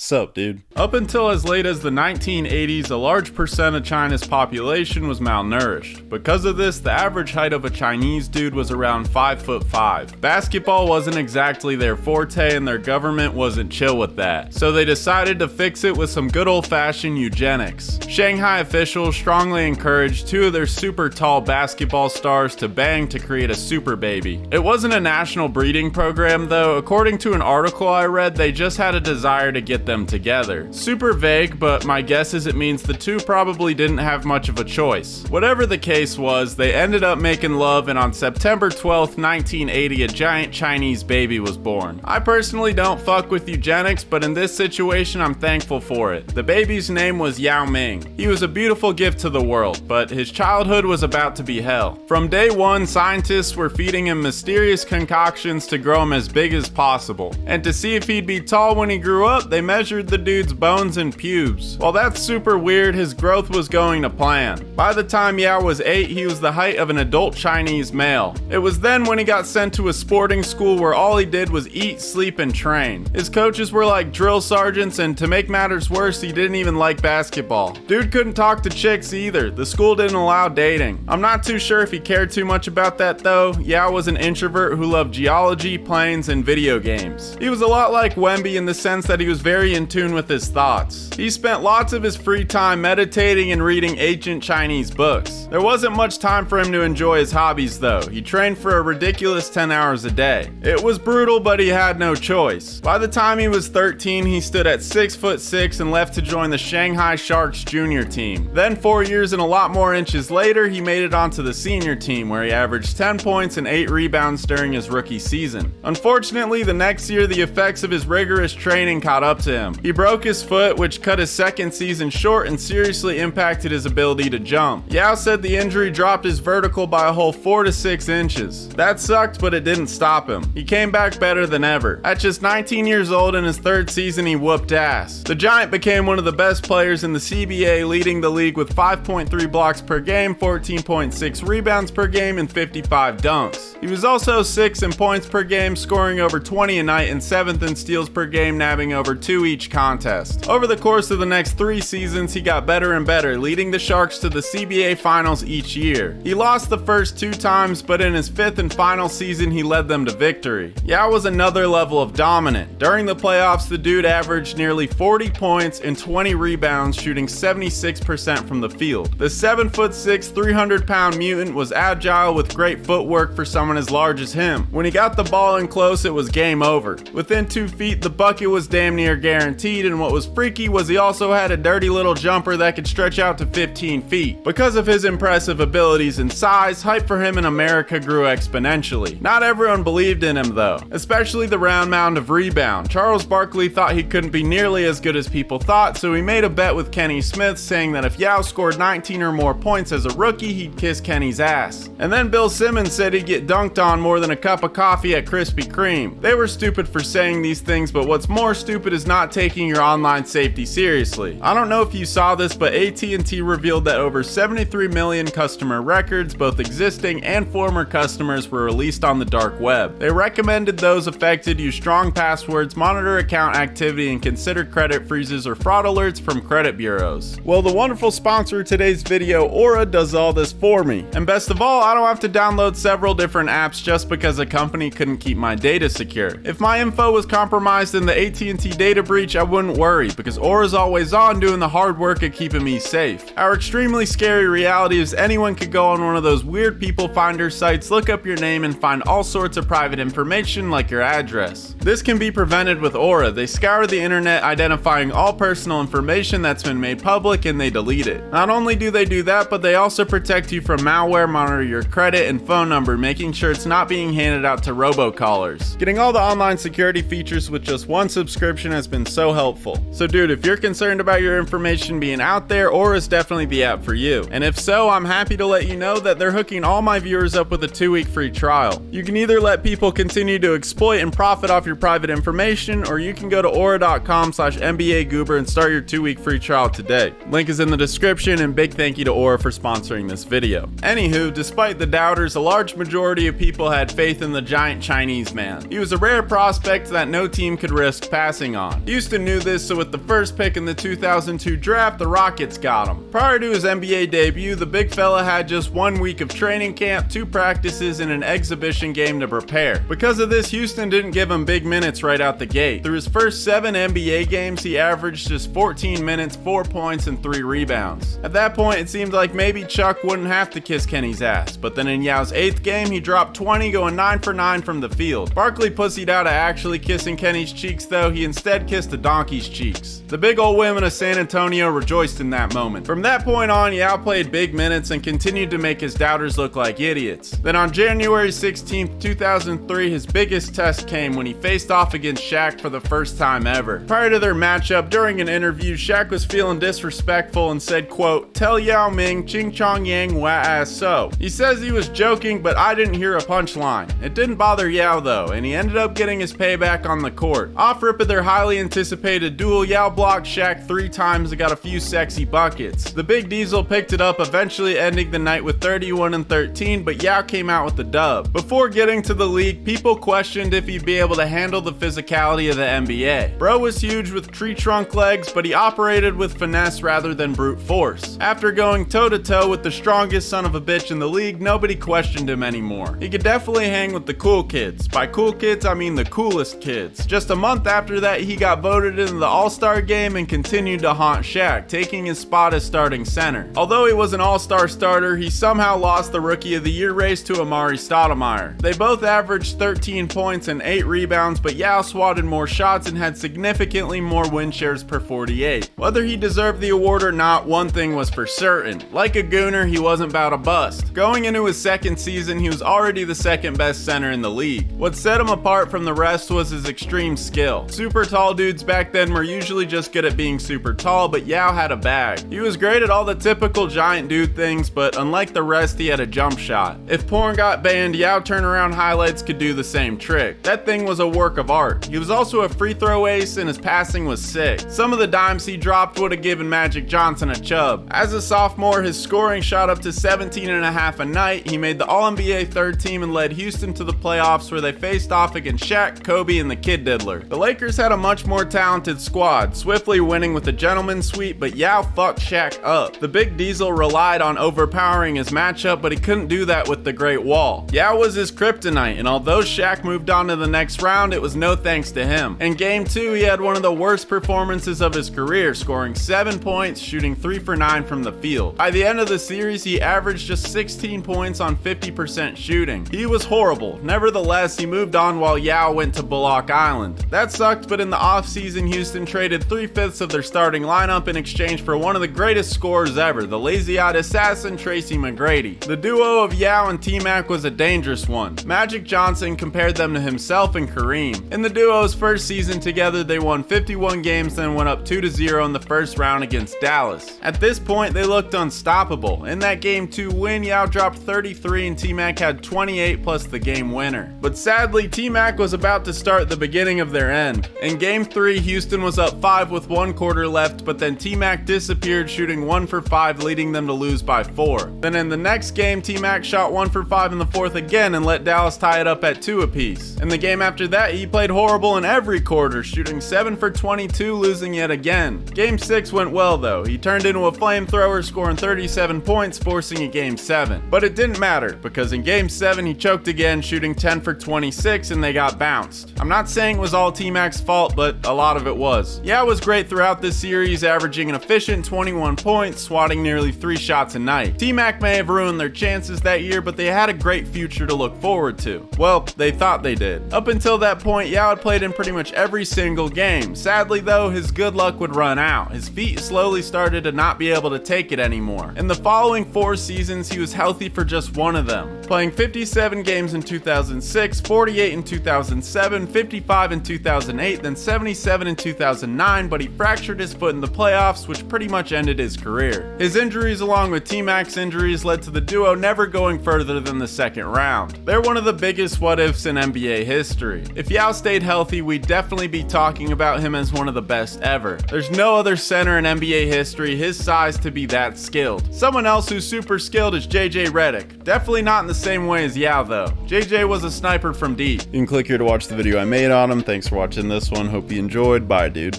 Sup, dude? Up until as late as the 1980s, a large percent of China's population was malnourished. Because of this, the average height of a Chinese dude was around 5'5". Basketball wasn't exactly their forte and their government wasn't chill with that. So they decided to fix it with some good old-fashioned eugenics. Shanghai officials strongly encouraged two of their super tall basketball stars to bang to create a super baby. It wasn't a national breeding program though. According to an article I read, they just had a desire to get them together. Super vague, but my guess is it means the two probably didn't have much of a choice. Whatever the case was, they ended up making love, and on September 12th, 1980, a giant Chinese baby was born. I personally don't fuck with eugenics, but in this situation I'm thankful for it. The baby's name was Yao Ming. He was a beautiful gift to the world, but his childhood was about to be hell. From day one, scientists were feeding him mysterious concoctions to grow him as big as possible. And to see if he'd be tall when he grew up, they measured the dude's bones and pubes. While that's super weird, his growth was going to plan. By the time Yao was 8, he was the height of an adult Chinese male. It was then when he got sent to a sporting school where all he did was eat, sleep, and train. His coaches were like drill sergeants, and to make matters worse, he didn't even like basketball. Dude couldn't talk to chicks either. The school didn't allow dating. I'm not too sure if he cared too much about that though. Yao was an introvert who loved geology, planes, and video games. He was a lot like Wemby in the sense that he was very in tune with his thoughts. He spent lots of his free time meditating and reading ancient Chinese books. There wasn't much time for him to enjoy his hobbies though. He trained for a ridiculous 10 hours a day. It was brutal, but he had no choice. By the time he was 13, he stood at 6'6" and left to join the Shanghai Sharks junior team. Then 4 years and a lot more inches later, he made it onto the senior team where he averaged 10 points and 8 rebounds during his rookie season. Unfortunately, the next year the effects of his rigorous training caught up to him. He broke his foot, which cut his second season short and seriously impacted his ability to jump. Yao said the injury dropped his vertical by a whole 4 to 6 inches. That sucked, but it didn't stop him. He came back better than ever. At just 19 years old in his third season, he whooped ass. The Giant became one of the best players in the CBA, leading the league with 5.3 blocks per game, 14.6 rebounds per game, and 55 dunks. He was also 6th in points per game, scoring over 20 a night, and 7th in steals per game, nabbing over 2 each contest. Over the course of the next 3 seasons, he got better and better, leading the Sharks to the CBA finals each year. He lost the first 2 times, but in his 5th and final season, he led them to victory. Yao was another level of dominant. During the playoffs, the dude averaged nearly 40 points and 20 rebounds, shooting 76% from the field. The 7'6", 300-pound mutant was agile with great footwork for someone as large as him. When he got the ball in close, it was game over. Within 2 feet, the bucket was damn near guaranteed, and what was freaky was he also had a dirty little jumper that could stretch out to 15 feet. Because of his impressive abilities and size, hype for him in America grew exponentially. Not everyone believed in him though, especially the round mound of rebound. Charles Barkley thought he couldn't be nearly as good as people thought, so he made a bet with Kenny Smith saying that if Yao scored 19 or more points as a rookie, he'd kiss Kenny's ass. And then Bill Simmons said he'd get dunked on more than a cup of coffee at Krispy Kreme. They were stupid for saying these things, but what's more stupid is not taking your online safety seriously. I don't know if you saw this, but AT&T revealed that over 73 million customer records, both existing and former customers, were released on the dark web. They recommended those affected use strong passwords, monitor account activity, and consider credit freezes or fraud alerts from credit bureaus. Well, the wonderful sponsor of today's video, Aura, does all this for me. And best of all, I don't have to download several different apps just because a company couldn't keep my data secure. If my info was compromised in the AT&T data breach, I wouldn't worry because Aura's always on doing the hard work of keeping me safe. Our extremely scary reality is anyone could go on one of those weird people finder sites, look up your name, and find all sorts of private information like your address. This can be prevented with Aura. They scour the internet identifying all personal information that's been made public and they delete it. Not only do they do that, but they also protect you from malware, monitor your credit and phone number, making sure it's not being handed out to robocallers. Getting all the online security features with just one subscription has been so helpful. So dude, if you're concerned about your information being out there, Aura is definitely the app for you. And if so, I'm happy to let you know that they're hooking all my viewers up with a 2-week free trial. You can either let people continue to exploit and profit off your private information, or you can go to aura.com/NBAGoober and start your 2-week free trial today. Link is in the description, and big thank you to Aura for sponsoring this video. Anywho, despite the doubters, a large majority of people had faith in the giant Chinese man. He was a rare prospect that no team could risk passing on. Houston knew this, so with the first pick in the 2002 draft, the Rockets got him. Prior to his NBA debut, the big fella had just 1 week of training camp, 2 practices, and an exhibition game to prepare. Because of this, Houston didn't give him big minutes right out the gate. Through his first 7 NBA games, he averaged just 14 minutes, 4 points, and 3 rebounds. At that point, it seemed like maybe Chuck wouldn't have to kiss Kenny's ass, but then in Yao's 8th game, he dropped 20, going 9 for 9 from the field. Barkley pussied out of actually kissing Kenny's cheeks though, he instead kissed the donkey's cheeks. The big old women of San Antonio rejoiced in that moment. From that point on, Yao played big minutes and continued to make his doubters look like idiots. Then on January 16th, 2003, his biggest test came when he faced off against Shaq for the first time ever. Prior to their matchup, during an interview, Shaq was feeling disrespectful and said, quote, "Tell Yao Ming, ching chong yang wa ass so." He says he was joking, but I didn't hear a punchline. It didn't bother Yao though, and he ended up getting his payback on the court. Off rip of their highly anticipated duel, Yao blocked Shaq 3 times and got a few sexy buckets. The Big Diesel picked it up, eventually ending the night with 31 and 13, but Yao came out with the dub. Before getting to the league, people questioned if he'd be able to handle the physicality of the NBA. Bro was huge with tree trunk legs, but he operated with finesse rather than brute force. After going toe-to-toe with the strongest son of a bitch in the league, nobody questioned him anymore. He could definitely hang with the cool kids. By cool kids, I mean the coolest kids. Just a month after that, he got voted into the All-Star game and continued to haunt Shaq, taking his spot as starting center. Although he was an All-Star starter, he somehow lost the Rookie of the Year race to Amari Stoudemire. They both averaged 13 points and 8 rebounds, but Yao swatted more shots and had significantly more win shares per 48. Whether he deserved the award or not, one thing was for certain. Like a gooner, he wasn't about to bust. Going into his second season, he was already the second best center in the league. What set him apart from the rest was his extreme skill. Super tall dudes back then were usually just good at being super tall, but Yao had a bag. He was great at all the typical giant dude things, but unlike the rest, he had a jump shot. If porn got banned, Yao turnaround highlights could do the same trick. That thing was a work of art. He was also a free throw ace and his passing was sick. Some of the dimes he dropped would have given Magic Johnson a chub. As a sophomore, his scoring shot up to 17.5 a night. He made the All-NBA third team and led Houston to the playoffs where they faced off against Shaq, Kobe, and the Kid Diddler. The Lakers had a much more talented squad, swiftly winning with a gentleman's sweep, but Yao fucked Shaq up. The Big Diesel relied on overpowering his matchup, but he couldn't do that with the Great Wall. Yao was his kryptonite, and although Shaq moved on to the next round, it was no thanks to him. In Game 2, he had one of the worst performances of his career, scoring 7 points, shooting 3 for 9 from the field. By the end of the series, he averaged just 16 points on 50% shooting. He was horrible. Nevertheless, he moved on while Yao went to Bullock Island. That sucked, but in the offseason, Houston traded 3/5 of their starting lineup in exchange for one of the greatest scorers ever, the lazy-eyed assassin Tracy McGrady. The duo of Yao and T-Mac was a dangerous one. Magic Johnson compared them to himself and Kareem. In the duo's first season together, they won 51 games, then went up 2-0 in the first round against Dallas. At this point, they looked unstoppable. In that Game 2 win, Yao dropped 33 and T-Mac had 28 plus the game winner. But sadly, T-Mac was about to start the beginning of their end. In Game 3, Houston was up 5 with 1 quarter left, but then T-Mac disappeared, shooting 1 for 5, leading them to lose by 4. Then in the next game, T-Mac shot 1 for 5 in the fourth again and let Dallas tie it up at 2 apiece. In the game after that, he played horrible in every quarter, shooting 7 for 22, losing yet again. Game 6 went well though. He turned into a flamethrower, scoring 37 points, forcing a Game 7. But it didn't matter, because in Game 7 he choked again, shooting 10 for 26 and they got bounced. I'm not saying it was all T-Mac's fault, but a lot of it was. Yao was great throughout this series, averaging an efficient 21 points, swatting nearly 3 shots a night. T-Mac may have ruined their chances that year, but they had a great future to look forward to. Well, they thought they did. Up until that point, Yao had played in pretty much every single game. Sadly though, his good luck would run out. His feet slowly started to not be able to take it anymore. In the following 4 seasons, he was healthy for just 1 of them, playing 57 games in 2006, 48 in 2007, 55 in 2008, then 77 in 2009, but he fractured his foot in the playoffs, which pretty much ended his career. His injuries along with T-Mac's injuries led to the duo never going further than the second round. They're one of the biggest what-ifs in NBA history. If Yao stayed healthy, we'd definitely be talking about him as one of the best ever. There's no other center in NBA history his size to be that skilled. Someone else who's super skilled is JJ Redick. Definitely not in the same way as Yao though. JJ was a sniper from deep. You can click here to watch the video I made on him. Thanks for watching this one. Hope you enjoyed. Bye, dude.